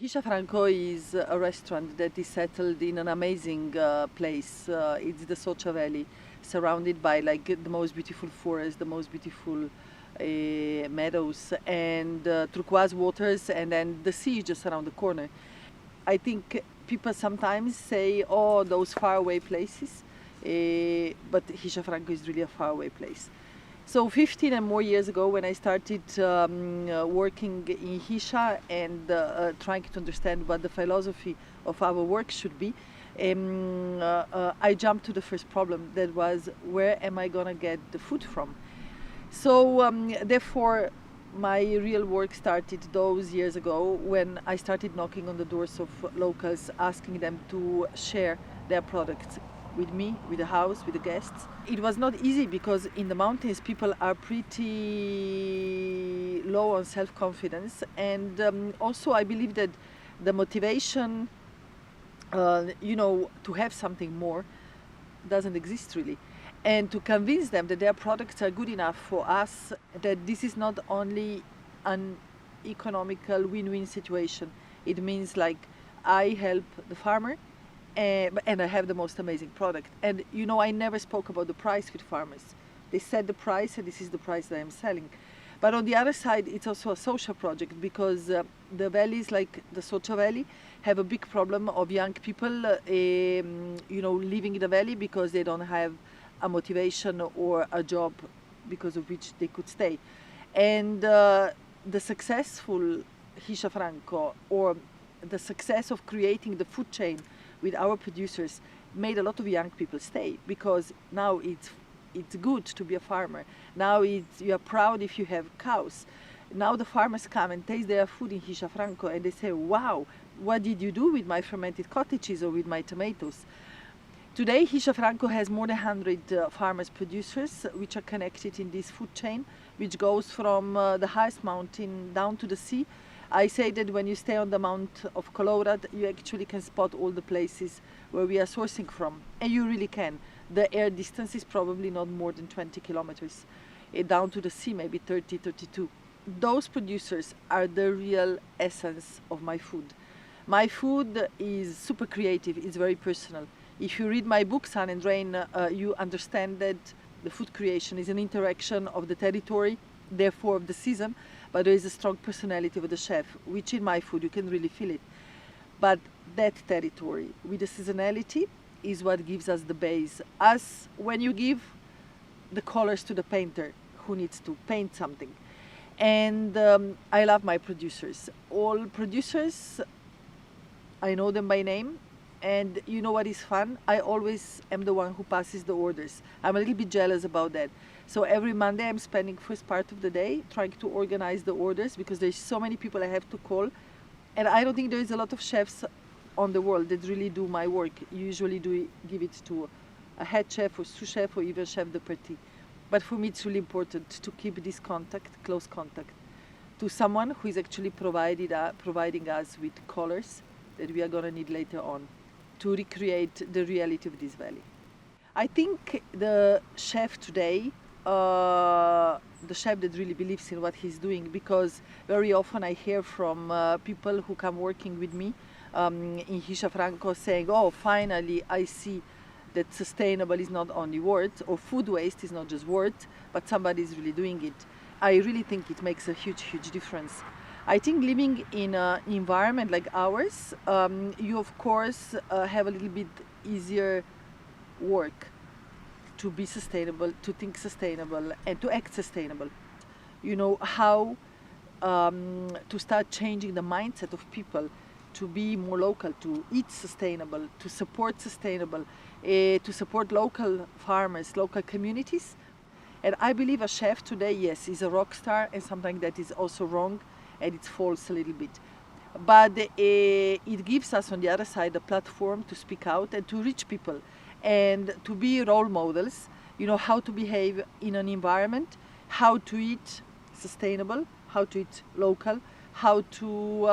Hiša Franko is a restaurant that is settled in an amazing place. It's the Socha Valley, surrounded by like the most beautiful forest, the most beautiful meadows, and turquoise waters, and then the sea just around the corner. I think people sometimes say, "Oh, those faraway places," but Hiša Franko is really a faraway place. So 15 and more years ago, when I started working in Hiša and trying to understand what the philosophy of our work should be, I jumped to the first problem. That was, where am I gonna get the food from? So therefore, my real work started those years ago when I started knocking on the doors of locals, asking them to share their products with me, with the house, with the guests. It was not easy because in the mountains people are pretty low on self-confidence, and also I believe that the motivation, to have something more doesn't exist really. And to convince them that their products are good enough for us, that this is not only an economical win-win situation. It means like I help the farmer, and I have the most amazing product. And I never spoke about the price with farmers. They set the price, and this is the price that I'm selling. But on the other side, it's also a social project because the valleys like the Socha Valley have a big problem of young people, leaving the valley because they don't have a motivation or a job because of which they could stay. And the successful Hiša Franko, or the success of creating the food chain with our producers, made a lot of young people stay, because now it's good to be a farmer. Now you are proud if you have cows. Now the farmers come and taste their food in Hiša Franko and they say, wow, what did you do with my fermented cottage cheese or with my tomatoes? Today Hiša Franko has more than 100 farmers producers which are connected in this food chain, which goes from the highest mountain down to the sea. I say that when you stay on the Mount of Colorado, you actually can spot all the places where we are sourcing from, and you really can. The air distance is probably not more than 20 kilometers. Down to the sea, maybe 30, 32. Those producers are the real essence of my food. My food is super creative, it's very personal. If you read my book, Sun and Rain, you understand that the food creation is an interaction of the territory, therefore of the season, but there is a strong personality of the chef, which in my food you can really feel it. But that territory with the seasonality is what gives us the base. As when you give the colors to the painter who needs to paint something. And I love my producers. All producers, I know them by name. And you know what is fun? I always am the one who passes the orders. I'm a little bit jealous about that. So every Monday I'm spending first part of the day trying to organize the orders, because there's so many people I have to call. And I don't think there is a lot of chefs on the world that really do my work. You usually give it to a head chef or sous chef or even chef de partie. But for me it's really important to keep this contact, close contact, to someone who is actually providing us with colors that we are going to need later on to recreate the reality of this valley. I think the chef today, the chef that really believes in what he's doing, because very often I hear from people who come working with me in Hiša Franko saying, oh, finally I see that sustainable is not only words, or food waste is not just words, but somebody is really doing it. I really think it makes a huge, huge difference. I think living in an environment like ours, you of course have a little bit easier work to be sustainable, to think sustainable, and to act sustainable. You know how to start changing the mindset of people, to be more local, to eat sustainable, to support sustainable, to support local farmers, local communities. And I believe a chef today, yes, is a rock star, and something that is also wrong, and it's false a little bit. But it gives us on the other side a platform to speak out and to reach people and to be role models, how to behave in an environment, how to eat sustainable, how to eat local, how to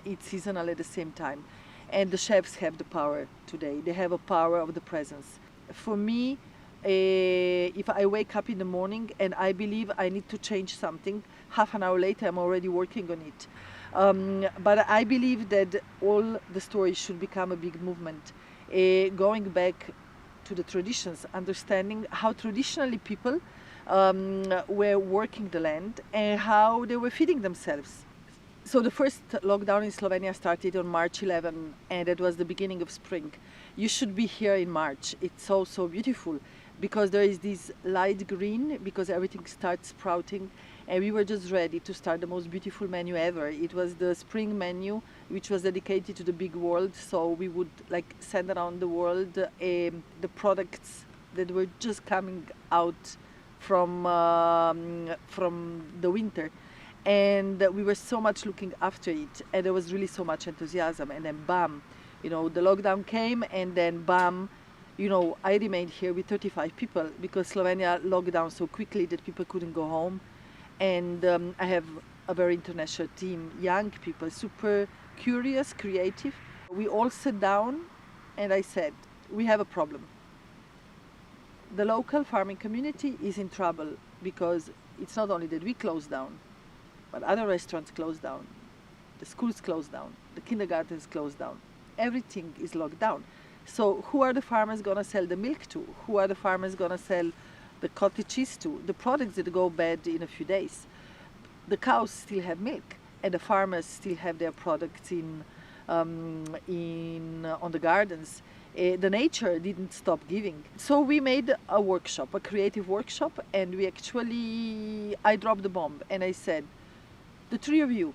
eat seasonal at the same time. And the chefs have the power today. They have a power of the presence. For me, if I wake up in the morning and I believe I need to change something, half an hour later I'm already working on it. But I believe that all the stories should become a big movement, going back to the traditions, understanding how traditionally people were working the land and how they were feeding themselves. So the first lockdown in Slovenia started on March 11, and it was the beginning of spring. You should be here in March. It's so beautiful because there is this light green, because everything starts sprouting, and we were just ready to start the most beautiful menu ever. It was the spring menu, which was dedicated to the big world. So we would like send around the world the products that were just coming out from the winter. And we were so much looking after it, and there was really so much enthusiasm. And then bam, the lockdown came, and then bam, I remained here with 35 people because Slovenia locked down so quickly that people couldn't go home. And I have a very international team, young people, super curious, creative. We all sat down, and I said, we have a problem. The local farming community is in trouble because it's not only that we closed down, but other restaurants closed down, the schools closed down, the kindergartens closed down. Everything is locked down. So who are the farmers going to sell the milk to? Who are the farmers going to sell the cottage cheese to? The products that go bad in a few days. The cows still have milk, and the farmers still have their products on the gardens. The nature didn't stop giving. So we made a workshop, a creative workshop, and I dropped the bomb, and I said, the three of you,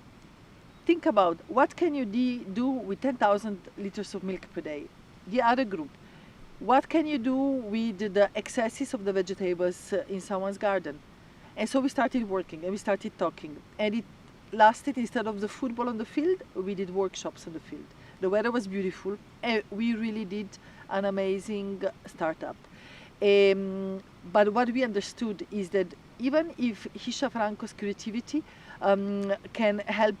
think about what can you do with 10,000 liters of milk per day. The other group, what can you do with the excesses of the vegetables in someone's garden? And so we started working, and we started talking, and it lasted. Instead of the football on the field, we did workshops on the field. The weather was beautiful, and we really did an amazing startup. But what we understood is that even if Hiša Franko's creativity can help,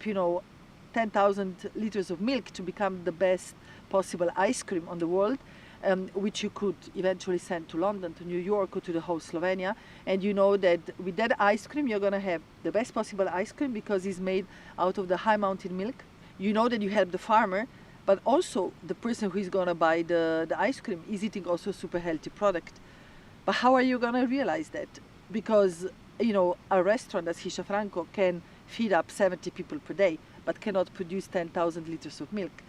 10,000 liters of milk to become the best possible ice cream on the world, which you could eventually send to London, to New York, or to the whole Slovenia. And you know that with that ice cream, you're going to have the best possible ice cream because it's made out of the high mountain milk. You know that you help the farmer, but also the person who is going to buy the ice cream is eating also a super healthy product. But how are you going to realize that? Because, a restaurant as Hiša Franko can feed up 70 people per day, but cannot produce 10,000 liters of milk.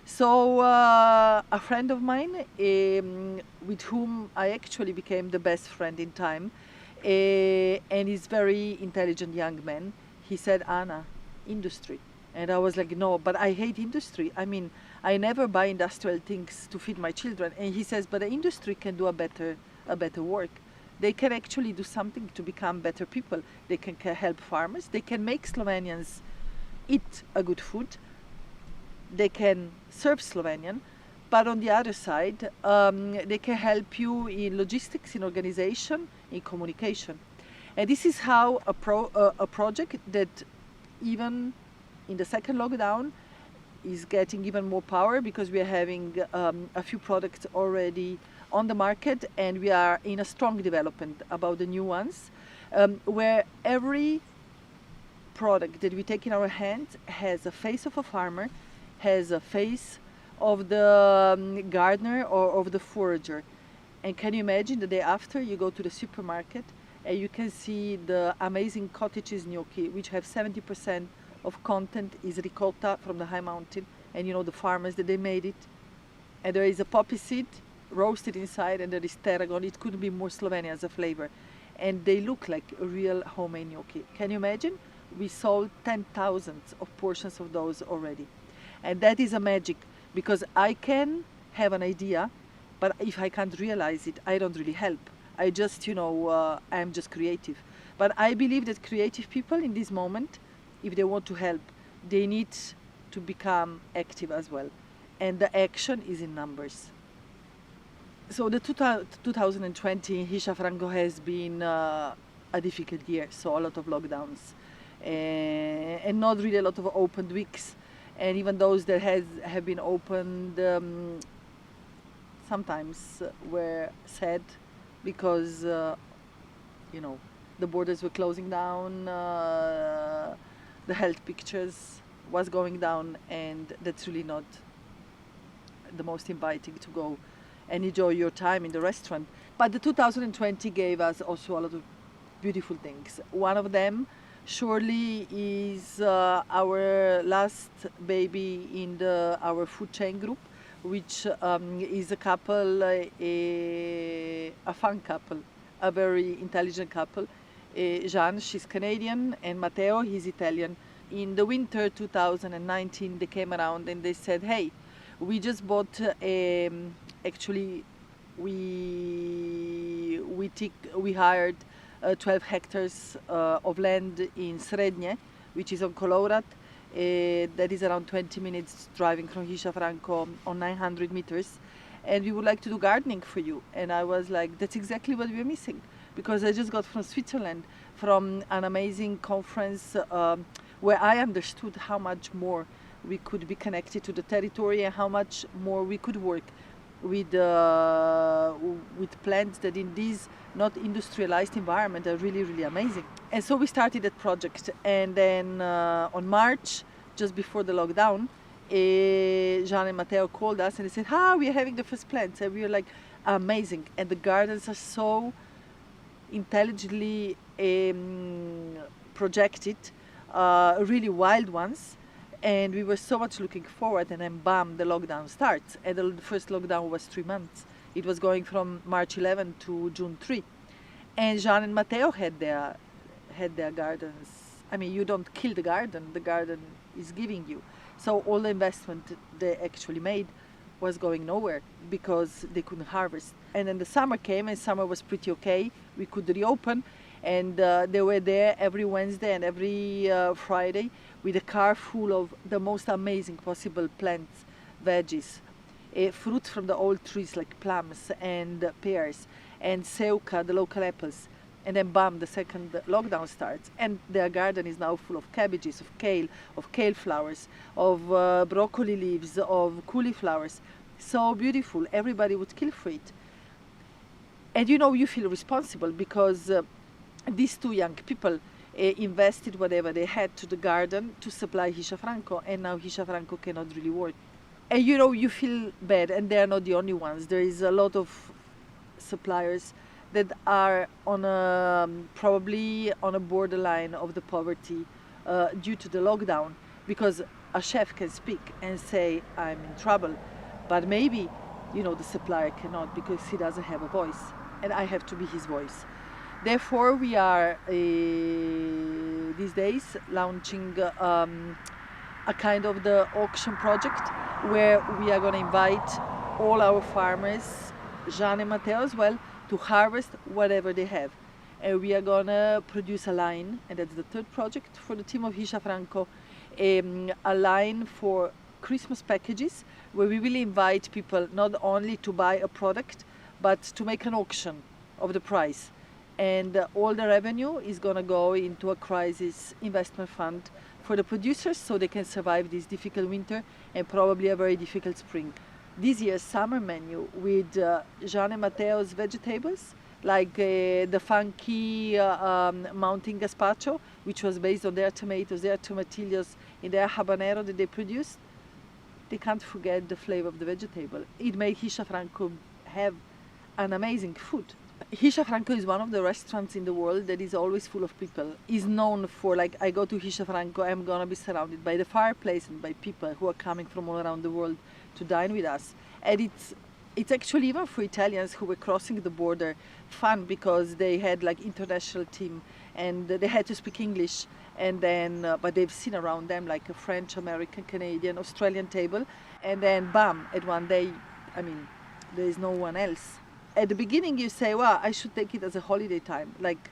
So a friend of mine, with whom I actually became the best friend in time, and he's very intelligent young man, he said, Anna, industry. And I was like, no, but I hate industry. I mean, I never buy industrial things to feed my children. And he says, but the industry can do a better work. They can actually do something to become better people. They can help farmers. They can make Slovenians eat a good food. They can serve Slovenian. But on the other side, they can help you in logistics, in organization, in communication. And this is how a project that even in the second lockdown is getting even more power, because we are having a few products already on the market, and we are in a strong development about the new ones, where every product that we take in our hands has a face of a farmer, has a face of the gardener or of the forager. And can you imagine the day after you go to the supermarket and you can see the amazing cottage cheese gnocchi, which have 70% of content is ricotta from the high mountain, and the farmers that they made it, and there is a poppy seed roasted inside, and there is tarragon. It couldn't be more Slovenian as a flavor, and they look like a real homemade gnocchi. Can you imagine? We sold 10,000 of portions of those already, and that is a magic, because I can have an idea, but if I can't realize it, I don't really help. I just, I'm just creative. But I believe that creative people in this moment, if they want to help, they need to become active as well. And the action is in numbers. So the 2020 Hiša Franko has been a difficult year, so a lot of lockdowns and not really a lot of opened weeks. And even those that have been opened sometimes were sad because, the borders were closing down, the health pictures was going down, and that's really not the most inviting to go and enjoy your time in the restaurant. But the 2020 gave us also a lot of beautiful things. One of them surely is our last baby in our food chain group, which is a couple, a fun couple, a very intelligent couple. Jeanne, she's Canadian, and Matteo, he's Italian. In the winter 2019, they came around and they said, hey, we just bought actually we hired 12 hectares of land in Srednje, which is on Kolorat. That is around 20 minutes driving from Hiša Franko on 900 meters. And we would like to do gardening for you. And I was like, that's exactly what we're missing. Because I just got from Switzerland, from an amazing conference where I understood how much more we could be connected to the territory and how much more we could work with plants that in this not industrialized environment are really, really amazing. And so we started that project. And then on March, just before the lockdown, Jean and Matteo called us and they said, we are having the first plants. And we were like, amazing. And the gardens are so intelligently projected, really wild ones. And we were so much looking forward, and then bam, the lockdown starts. And the first lockdown was 3 months. It was going from March 11 to June 3. And Jean and Matteo had their gardens. I mean, you don't kill the garden is giving you. So all the investment they actually made was going nowhere because they couldn't harvest. And then the summer came, and summer was pretty okay. We could reopen, and they were there every Wednesday and every Friday with a car full of the most amazing possible plants, veggies, fruit from the old trees like plums and pears, and seuca, the local apples. And then bam, the second lockdown starts, and their garden is now full of cabbages, of kale flowers, of broccoli leaves, of cauliflowers. So beautiful, everybody would kill for it. And you feel responsible because these two young people invested whatever they had to the garden to supply Hiša Franko, and now Hiša Franko cannot really work. And you feel bad, and they are not the only ones. There is a lot of suppliers that are probably on a borderline of the poverty due to the lockdown, because a chef can speak and say, I'm in trouble, but maybe the supplier cannot because he doesn't have a voice, and I have to be his voice. Therefore, we are these days launching a kind of the auction project where we are going to invite all our farmers, Jean and Matteo as well, to harvest whatever they have. And we are going to produce a line, and that's the third project for the team of Hiša Franko, a line for Christmas packages where we will invite people not only to buy a product, but to make an auction of the price. And all the revenue is going to go into a crisis investment fund for the producers so they can survive this difficult winter and probably a very difficult spring. This year's summer menu with Jean and Matteo's vegetables, like the funky mountain gazpacho, which was based on their tomatoes, their tomatillos, and their habanero that they produced. They can't forget the flavor of the vegetable. It made Hiša Franko have an amazing food. Hiša Franko is one of the restaurants in the world that is always full of people. Is known for, like, I go to Hiša Franko, I'm gonna be surrounded by the fireplace and by people who are coming from all around the world to dine with us. And it's actually, even for Italians who were crossing the border, fun, because they had like international team and they had to speak English, and then but they've seen around them like a French, American, Canadian, Australian table, and then bam, at one day, I mean, there is no one else. At the beginning you say, well, I should take it as a holiday time, like,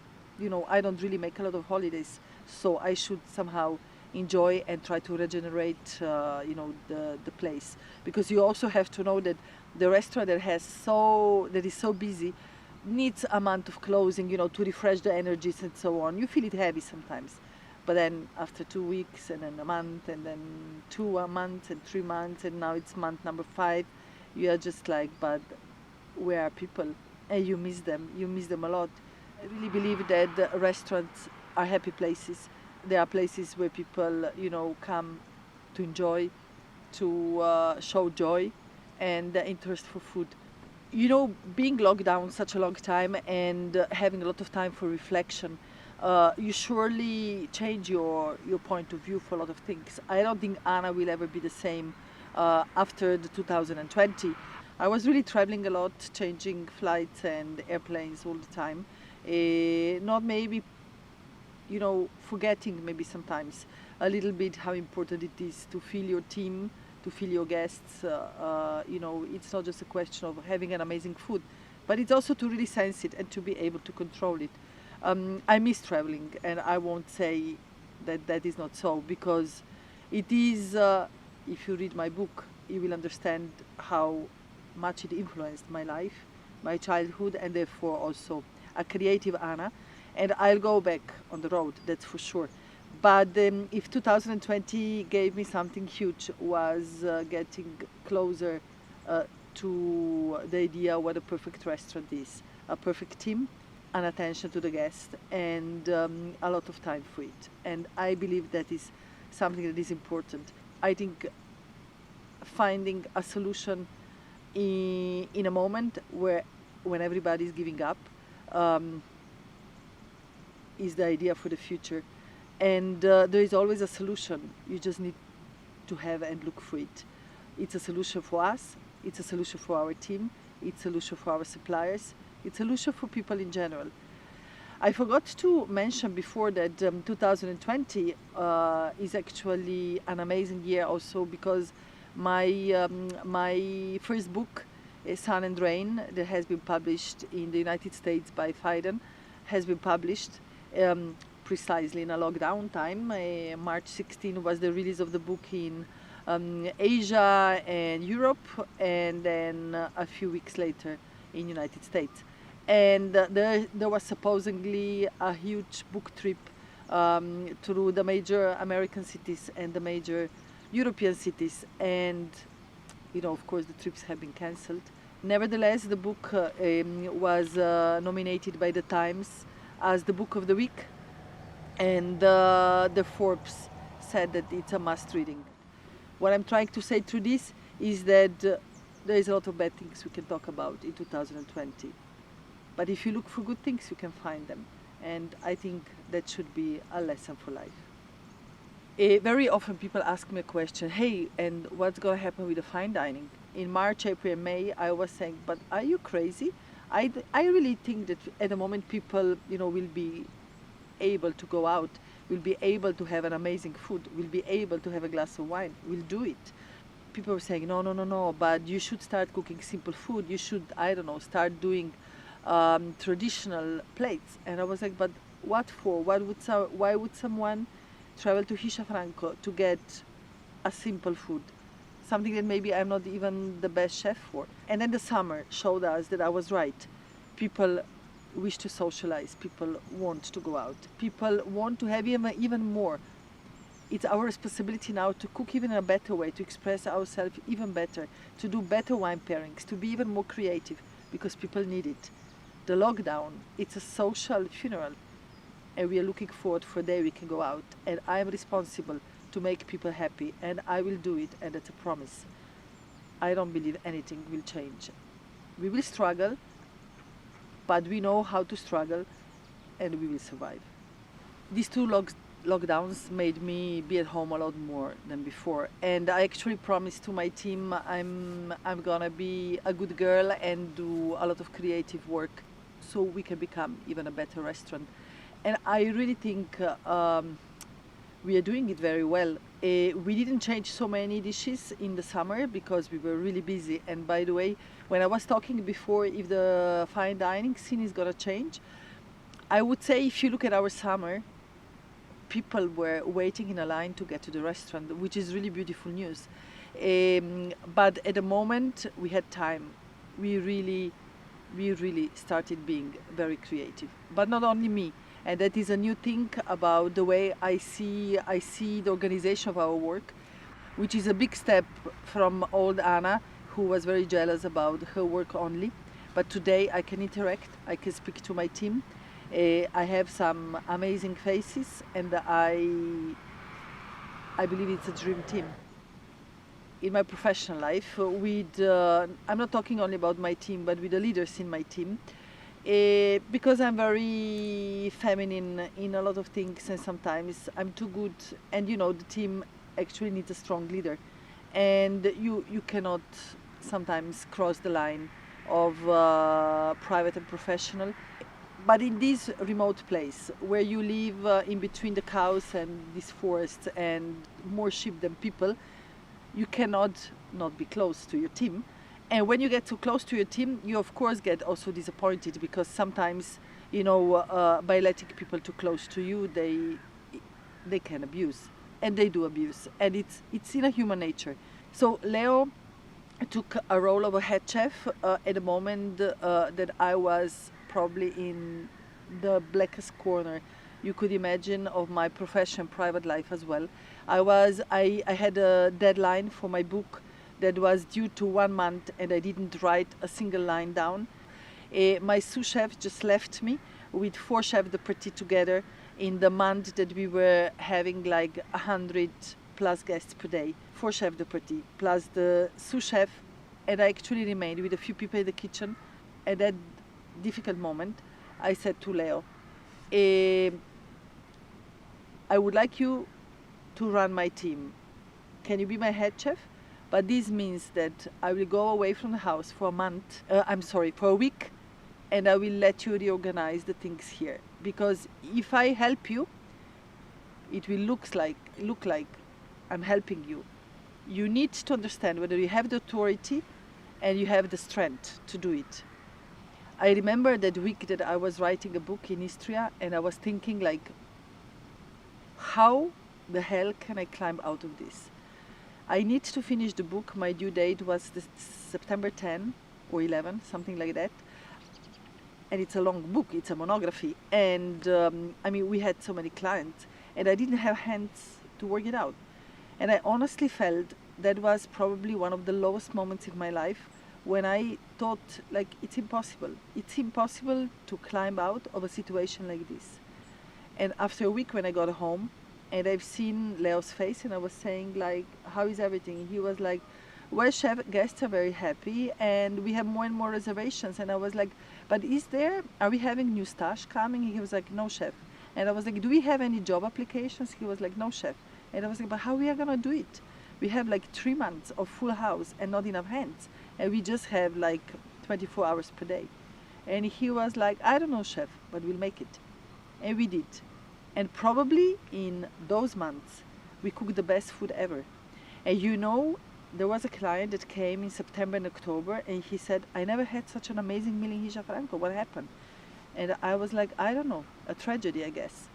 I don't really make a lot of holidays, so I should somehow enjoy and try to regenerate the place, because you also have to know that the restaurant that is so busy needs a month of closing, to refresh the energies and so on. You feel it heavy sometimes, but then after 2 weeks and then a month and then 2 months and 3 months and now it's month number 5, you are just like, but where are people? And you miss them a lot. I really believe that restaurants are happy places. They are places where people, come to enjoy, to show joy and interest for food. You know, being locked down such a long time and having a lot of time for reflection, you surely change your point of view for a lot of things. I don't think Anna will ever be the same after the 2020. I was really traveling a lot, changing flights and airplanes all the time. Not maybe, you know, forgetting maybe sometimes a little bit how important it is to feel your team, to feel your guests. You know, it's not just a question of having an amazing food, but it's also to really sense it and to be able to control it. I miss traveling, and I won't say that that is not so, because it is, if you read my book, you will understand how much it influenced my life, my childhood, and therefore also a creative Anna. And I'll go back on the road, that's for sure. But if 2020 gave me something huge, was getting closer to the idea what a perfect restaurant is. A perfect team, an attention to the guest, and a lot of time for it. And I believe that is something that is important. I think finding a solution in a moment when everybody is giving up is the idea for the future. And there is always a solution. You just need to have and look for it. It's a solution for us, it's a solution for our team, it's a solution for our suppliers, it's a solution for people in general. I forgot to mention before that 2020 is actually an amazing year also, because my first book, Sun and Rain, that has been published in the United States by Phaidon, has been published precisely in a lockdown time. March 16 was the release of the book in Asia and Europe, and then a few weeks later in United States. And there was supposedly a huge book trip through the major American cities and the major European cities, and you know, of course, the trips have been cancelled. Nevertheless, the book was nominated by the Times as the book of the week, and the Forbes said that it's a must reading. What I'm trying to say through this is that there is a lot of bad things we can talk about in 2020, but if you look for good things, you can find them, and I think that should be a lesson for life. Very often people ask me a question, hey, and what's going to happen with the fine dining? In March, April, and May, I was saying, but are you crazy? I really think that at the moment people, you know, will be able to go out, will be able to have an amazing food, will be able to have a glass of wine, will do it. People were saying, no, but you should start cooking simple food. You should, I don't know, start doing traditional plates. And I was like, but what for? Why would someone travel to Hiša Franko to get a simple food, something that maybe I'm not even the best chef for? And then the summer showed us that I was right. People wish to socialize, people want to go out, people want to have even more. It's our responsibility now to cook even in a better way, to express ourselves even better, to do better wine pairings, to be even more creative, because people need it. The lockdown, it's a social funeral, and we are looking forward for a day we can go out, and I am responsible to make people happy, and I will do it, and that's a promise. I don't believe anything will change. We will struggle, but we know how to struggle, and we will survive. These two lockdowns made me be at home a lot more than before, and I actually promised to my team I'm gonna be a good girl and do a lot of creative work so we can become even a better restaurant. And I really think we are doing it very well. We didn't change so many dishes in the summer because we were really busy. And by the way, when I was talking before if the fine dining scene is gonna change, I would say if you look at our summer, people were waiting in a line to get to the restaurant, which is really beautiful news. But at the moment we had time. We really started being very creative. But not only me. And that is a new thing about the way I see the organization of our work, which is a big step from old Anna, who was very jealous about her work only. But today I can interact, I can speak to my team. I have some amazing faces, and I I believe it's a dream team. In my professional life, I'm not talking only about my team, but with the leaders in my team, because I'm very feminine in a lot of things, and sometimes I'm too good, and the team actually needs a strong leader, and you cannot sometimes cross the line of private and professional. But in this remote place where you live in between the cows and these forests and more sheep than people, you cannot not be close to your team. And when you get too close to your team, you of course get also disappointed, because sometimes, by letting people too close to you, they can abuse, and they do abuse, and it's in a human nature. So Leo took a role of a head chef at a moment that I was probably in the blackest corner you could imagine of my profession, private life as well. I had a deadline for my book that was due to 1 month, and I didn't write a single line down. My sous chef just left me with 4 chefs de partie together in the month that we were having like 100 plus guests per day. 4 chefs de partie plus the sous chef, and I actually remained with a few people in the kitchen. At that difficult moment, I said to Leo, I would like you to run my team. Can you be my head chef? But this means that I will go away from the house for for a week, and I will let you reorganize the things here. Because if I help you, it will look like I'm helping you. You need to understand whether you have the authority and you have the strength to do it. I remember that week that I was writing a book in Istria, and I was thinking like, how the hell can I climb out of this? I need to finish the book. My due date was September 10 or 11, something like that. And it's a long book, it's a monography. And we had so many clients, and I didn't have hands to work it out. And I honestly felt that was probably one of the lowest moments in my life, when I thought like, it's impossible. It's impossible to climb out of a situation like this. And after a week when I got home, and I've seen Leo's face, and I was saying like, how is everything? He was like, well, chef, guests are very happy, and we have more and more reservations. And I was like, but are we having new stash coming? He was like, no, chef. And I was like, do we have any job applications? He was like, no, chef. And I was like, but how we are gonna do it? We have like 3 months of full house and not enough hands, and we just have like 24 hours per day. And he was like, I don't know, chef, but we'll make it. And we did. And probably in those months, we cooked the best food ever. And there was a client that came in September and October, and he said, I never had such an amazing meal in Hiša Franko. What happened? And I was like, I don't know, a tragedy, I guess.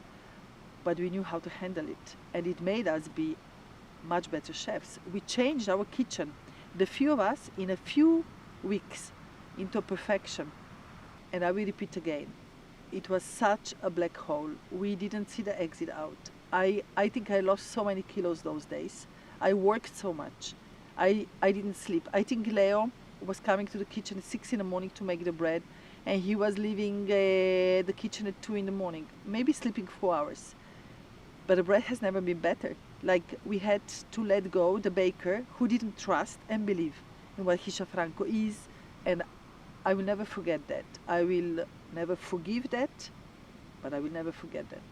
But we knew how to handle it, and it made us be much better chefs. We changed our kitchen, the few of us, in a few weeks into perfection. And I will repeat again, it was such a black hole. We didn't see the exit out. I think I lost so many kilos those days. I worked so much. I didn't sleep. I think Leo was coming to the kitchen at 6 in the morning to make the bread, and he was leaving the kitchen at 2 in the morning, maybe sleeping 4 hours. But the bread has never been better. Like, we had to let go the baker who didn't trust and believe in what Hiša Franko is, and I will never forget that. I will never forgive that, but I will never forget that.